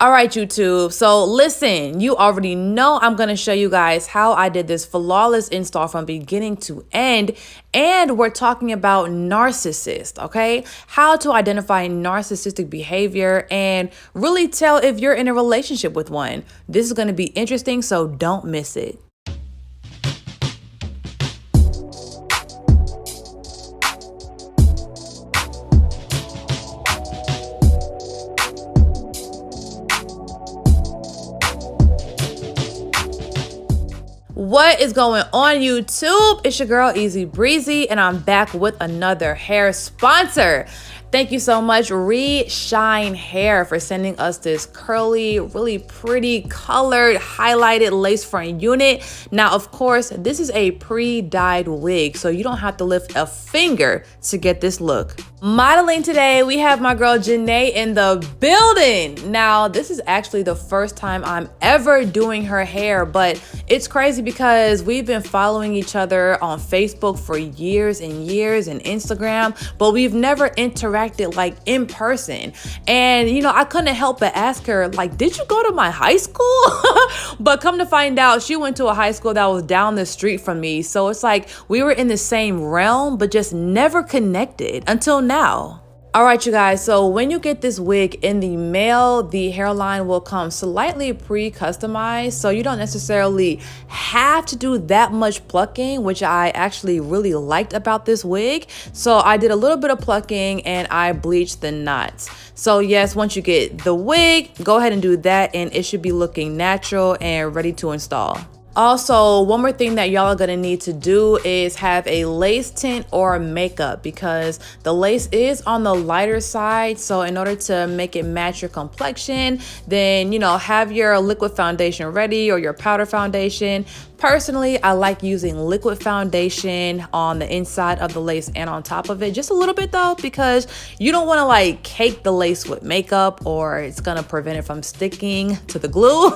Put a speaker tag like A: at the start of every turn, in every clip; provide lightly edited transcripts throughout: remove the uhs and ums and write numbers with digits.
A: All right, YouTube. So listen, you already know I'm going to show you guys how I did this flawless install from beginning to end. And we're talking about narcissist, okay? How to identify narcissistic behavior and really tell if you're in a relationship with one. This is going to be interesting, so don't miss it. What is going on, YouTube? It's your girl Easy Breezy, and I'm back with another hair sponsor. Thank you so much, Reshine Hair, for sending us this curly, really pretty colored, highlighted lace front unit. Now, of course, this is a pre-dyed wig, so you don't have to lift a finger to get this look. Modeling today, we have my girl Janae in the building. Now, this is actually the first time I'm ever doing her hair, but it's crazy because we've been following each other on Facebook for years and years and Instagram, but we've never interacted like in person. And you know, I couldn't help but ask her, like, did you go to my high school? But come to find out, she went to a high school that was down the street from me. So it's like we were in the same realm, but just never connected until now. All right, you guys, so when you get this wig in the mail, the hairline will come slightly pre-customized, so you don't necessarily have to do that much plucking, which I actually really liked about this wig. So I did a little bit of plucking and I bleached the knots. So yes, once you get the wig, go ahead and do that and it should be looking natural and ready to install. Also, one more thing that y'all are gonna need to do is have a lace tint or makeup, because the lace is on the lighter side. So in order to make it match your complexion, then, you know, have your liquid foundation ready or your powder foundation. Personally, I like using liquid foundation on the inside of the lace and on top of it. Just a little bit though, because you don't want to like cake the lace with makeup or it's going to prevent it from sticking to the glue.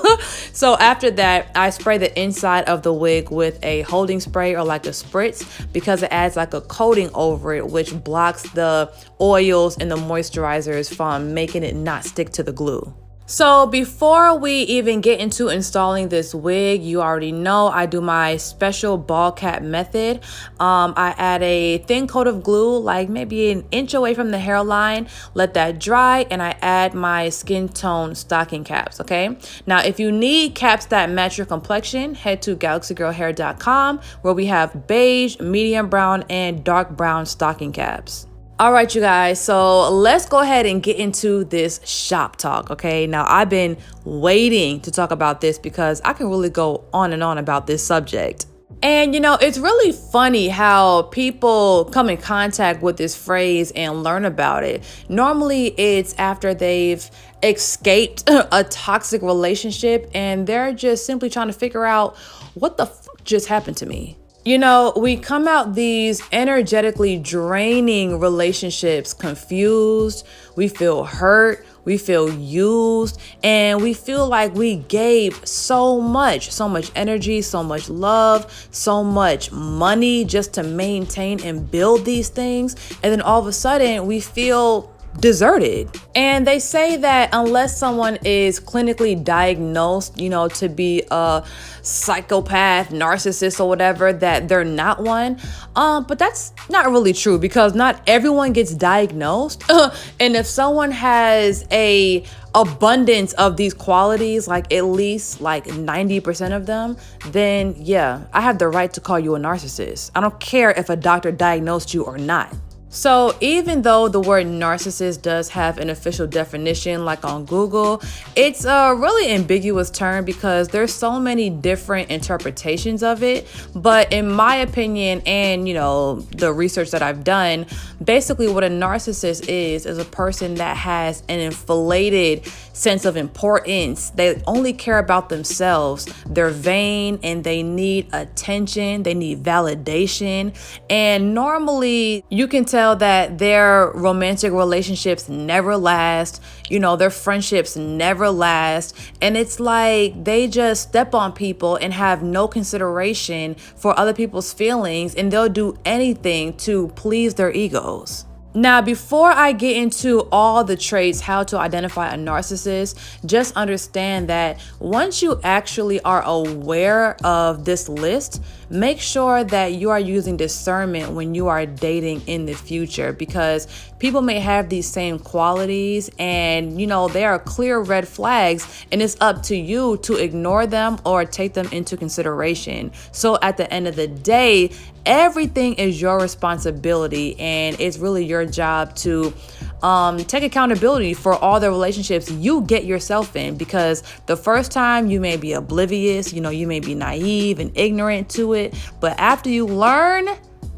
A: So after that, I spray the inside of the wig with a holding spray or like a spritz, because it adds like a coating over it, which blocks the oils and the moisturizers from making it not stick to the glue. So before we even get into installing this wig, you already know I do my special ball cap method. I add a thin coat of glue, like maybe an inch away from the hairline, let that dry, and I add my skin tone stocking caps, okay? Now, if you need caps that match your complexion, head to galaxygirlhair.com, where we have beige, medium brown, and dark brown stocking caps. All right, you guys, so let's go ahead and get into this shop talk, okay? Now, I've been waiting to talk about this because I can really go on and on about this subject. And, you know, it's really funny how people come in contact with this phrase and learn about it. Normally, it's after they've escaped a toxic relationship and they're just simply trying to figure out what the fuck just happened to me. You know, we come out these energetically draining relationships confused, we feel hurt, we feel used, and we feel like we gave so much energy, so much love, so much money just to maintain and build these things. And then all of a sudden we feel deserted. And they say that unless someone is clinically diagnosed, you know, to be a psychopath, narcissist, or whatever, that they're not one. But that's not really true, because not everyone gets diagnosed. And if someone has a abundance of these qualities, like at least like 90% of them, then yeah, I have the right to call you a narcissist. I don't care if a doctor diagnosed you or not. So even though the word narcissist does have an official definition like on Google, it's a really ambiguous term because there's so many different interpretations of it. But in my opinion, and you know, the research that I've done, basically what a narcissist is a person that has an inflated sense of importance. They only care about themselves. They're vain and they need attention. They need validation. And normally you can tell that their romantic relationships never last. You know, their friendships never last. And it's like they just step on people and have no consideration for other people's feelings, and they'll do anything to please their egos. Now, before I get into all the traits, how to identify a narcissist, just understand that once you actually are aware of this list, make sure that you are using discernment when you are dating in the future, because people may have these same qualities and, you know, there are clear red flags, and it's up to you to ignore them or take them into consideration. So at the end of the day, everything is your responsibility, and it's really your job to take accountability for all the relationships you get yourself in, because the first time you may be oblivious, you know, you may be naive and ignorant to it, but after you learn,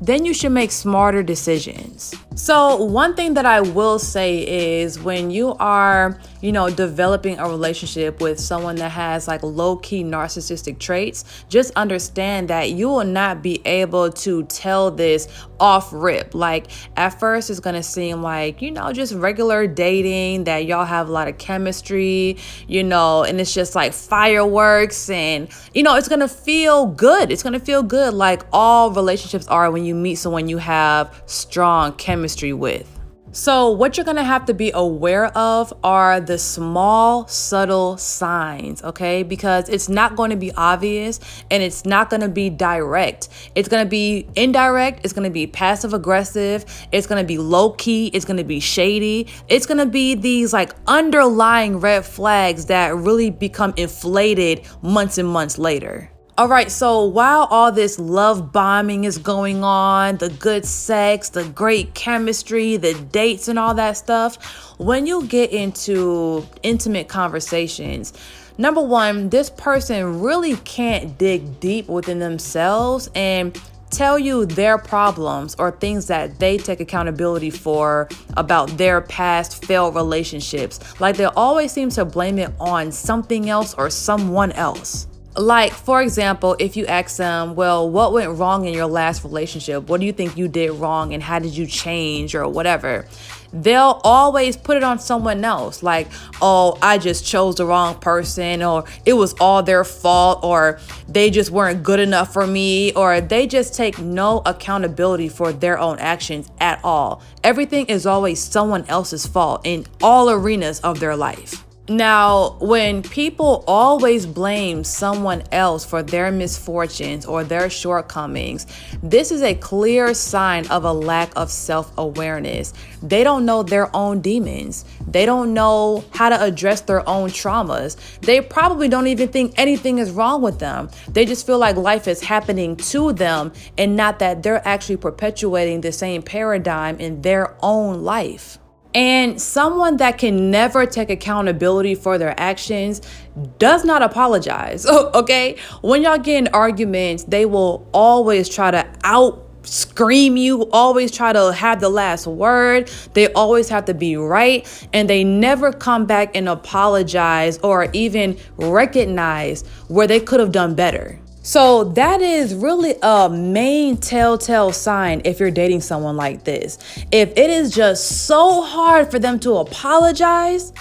A: then you should make smarter decisions. So one thing that I will say is when you are, you know, developing a relationship with someone that has like low-key narcissistic traits, just understand that you will not be able to tell this off rip. Like at first it's gonna seem like, you know, just regular dating, that y'all have a lot of chemistry, you know, and it's just like fireworks, and, you know, it's gonna feel good. It's gonna feel good like all relationships are when you meet someone you have strong chemistry with. So what you're gonna have to be aware of are the small, subtle signs, okay? Because it's not going to be obvious and it's not gonna be direct. It's gonna be indirect, it's gonna be passive aggressive, it's gonna be low key, it's gonna be shady. It's gonna be these like underlying red flags that really become inflated months and months later. All right, so while all this love bombing is going on, the good sex, the great chemistry, the dates and all that stuff, when you get into intimate conversations, number one, this person really can't dig deep within themselves and tell you their problems or things that they take accountability for about their past failed relationships. Like they always seem to blame it on something else or someone else. Like, for example, if you ask them, well, what went wrong in your last relationship? What do you think you did wrong and how did you change or whatever? They'll always put it on someone else. Like, oh, I just chose the wrong person, or it was all their fault, or they just weren't good enough for me, or they just take no accountability for their own actions at all. Everything is always someone else's fault in all arenas of their life. Now, when people always blame someone else for their misfortunes or their shortcomings, this is a clear sign of a lack of self-awareness. They don't know their own demons. They don't know how to address their own traumas. They probably don't even think anything is wrong with them. They just feel like life is happening to them and not that they're actually perpetuating the same paradigm in their own life. And someone that can never take accountability for their actions does not apologize, okay? When y'all get in arguments, they will always try to scream you, always try to have the last word. They always have to be right, and they never come back and apologize or even recognize where they could have done better. So that is really a main telltale sign if you're dating someone like this. If it is just so hard for them to apologize,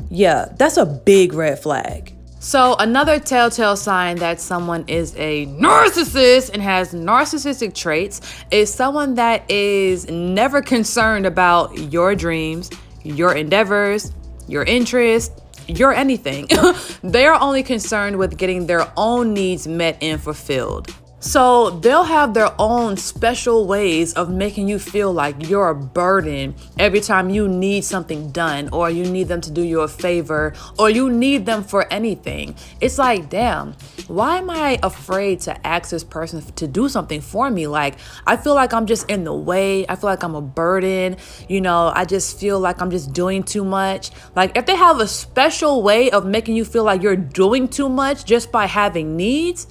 A: yeah, that's a big red flag. So another telltale sign that someone is a narcissist and has narcissistic traits is someone that is never concerned about your dreams, your endeavors, your interests, your anything. They are only concerned with getting their own needs met and fulfilled. So they'll have their own special ways of making you feel like you're a burden every time you need something done, or you need them to do you a favor, or you need them for anything. It's like, damn, why am I afraid to ask this person to do something for me? Like, I feel like I'm just in the way. I feel like I'm a burden. You know, I just feel like I'm just doing too much. Like, if they have a special way of making you feel like you're doing too much just by having needs,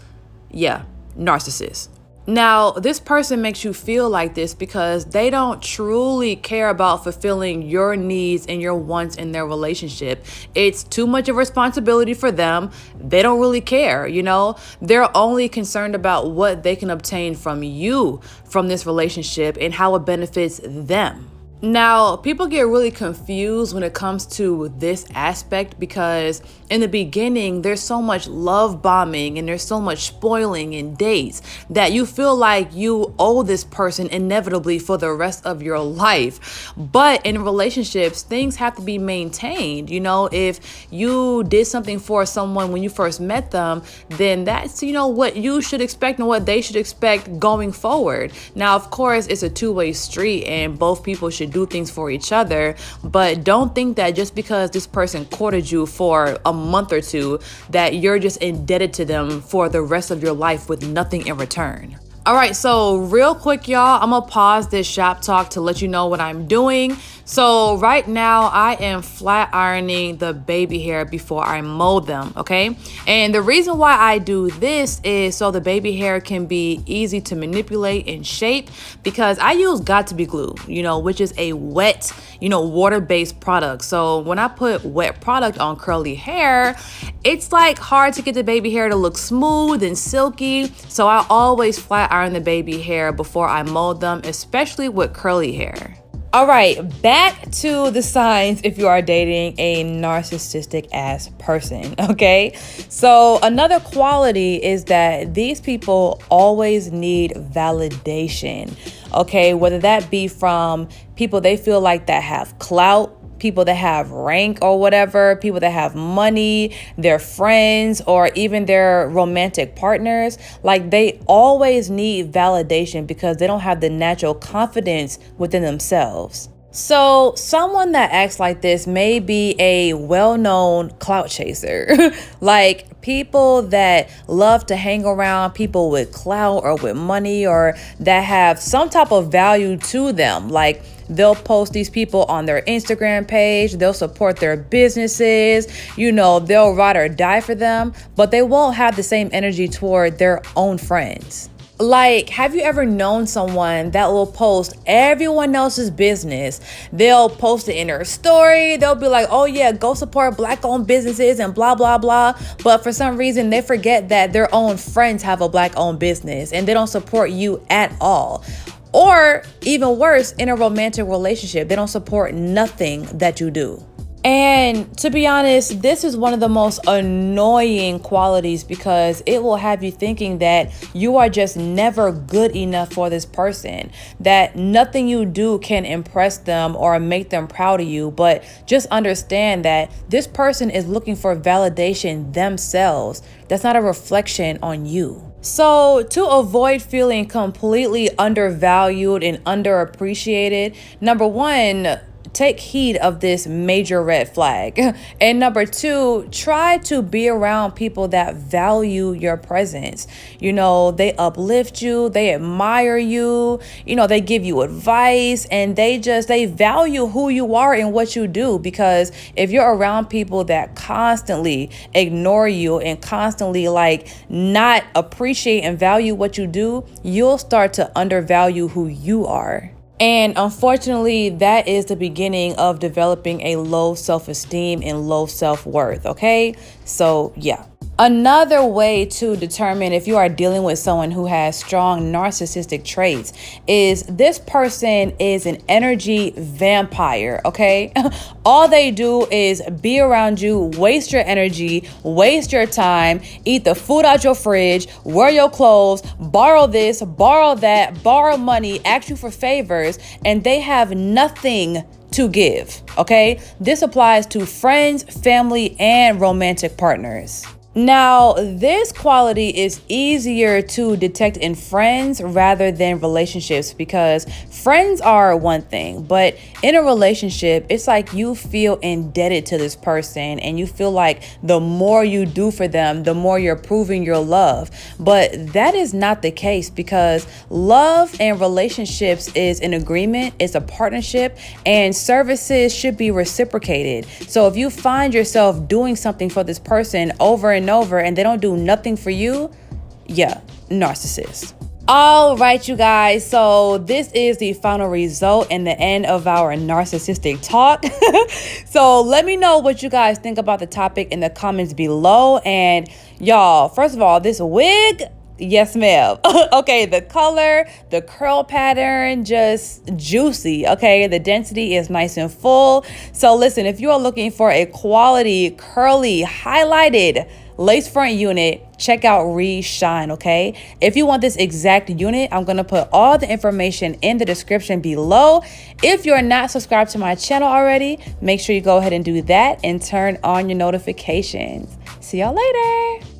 A: yeah, narcissist. Now, this person makes you feel like this because they don't truly care about fulfilling your needs and your wants in their relationship. It's too much of a responsibility for them. They don't really care, you know? They're only concerned about what they can obtain from you from this relationship and how it benefits them. Now, people get really confused when it comes to this aspect because in the beginning, there's so much love bombing and there's so much spoiling and dates that you feel like you owe this person inevitably for the rest of your life. But in relationships, things have to be maintained. You know, if you did something for someone when you first met them, then that's, you know, what you should expect and what they should expect going forward. Now, of course, it's a two-way street and both people should do things for each other, but don't think that just because this person courted you for a month or two that you're just indebted to them for the rest of your life with nothing in return. All right, so real quick, y'all, I'm gonna pause this shop talk to let you know what I'm doing. So right now I am flat ironing the baby hair before I mold them, okay? And the reason why I do this is so the baby hair can be easy to manipulate and shape, because I use Got2b glue, you know, which is a wet, you know, water-based product. So when I put wet product on curly hair, it's like hard to get the baby hair to look smooth and silky. So I always flat iron the baby hair before I mold them, especially with curly hair. All right, back to the signs if you are dating a narcissistic ass person, okay? So another quality is that these people always need validation, okay? Whether that be from people they feel like that have clout, people that have rank or whatever, people that have money, their friends, or even their romantic partners. Like, they always need validation because they don't have the natural confidence within themselves. So someone that acts like this may be a well-known clout chaser. Like, people that love to hang around people with clout or with money or that have some type of value to them. Like, they'll post these people on their Instagram page, they'll support their businesses, you know, they'll ride or die for them, but they won't have the same energy toward their own friends. Like, have you ever known someone that will post everyone else's business? They'll post it in their story. They'll be like, oh yeah, go support Black-owned businesses and blah, blah, blah. But for some reason, they forget that their own friends have a Black-owned business and they don't support you at all. Or even worse, in a romantic relationship, they don't support nothing that you do. And to be honest, this is one of the most annoying qualities because it will have you thinking that you are just never good enough for this person, that nothing you do can impress them or make them proud of you. But just understand that this person is looking for validation themselves. That's not a reflection on you. So to avoid feeling completely undervalued and underappreciated, number one, take heed of this major red flag. And number two, try to be around people that value your presence. You know, they uplift you, they admire you, you know, they give you advice, and they value who you are and what you do. Because if you're around people that constantly ignore you and constantly like not appreciate and value what you do, you'll start to undervalue who you are. And unfortunately, that is the beginning of developing a low self-esteem and low self-worth, okay? So, yeah. Another way to determine if you are dealing with someone who has strong narcissistic traits is this person is an energy vampire, okay? All they do is be around you, waste your energy, waste your time, eat the food out your fridge, wear your clothes, borrow this, borrow that, borrow money, ask you for favors, and they have nothing to give, okay? This applies to friends, family, and romantic partners. Now, this quality is easier to detect in friends rather than relationships, because friends are one thing, but in a relationship, it's like you feel indebted to this person and you feel like the more you do for them, the more you're proving your love. But that is not the case, because love and relationships is an agreement, it's a partnership, and services should be reciprocated. So if you find yourself doing something for this person over and over and they don't do nothing for you, yeah, narcissist. All right, you guys, so this is the final result and the end of our narcissistic talk. So let me know what you guys think about the topic in the comments below. And y'all, first of all, this wig, Yes, ma'am. Okay, the color, the curl pattern, just juicy. Okay, the density is nice and full. So listen, if you are looking for a quality, curly, highlighted lace front unit, check out Reshine, okay? If you want this exact unit, I'm gonna put all the information in the description below. If you're not subscribed to my channel already, make sure you go ahead and do that and turn on your notifications. See y'all later.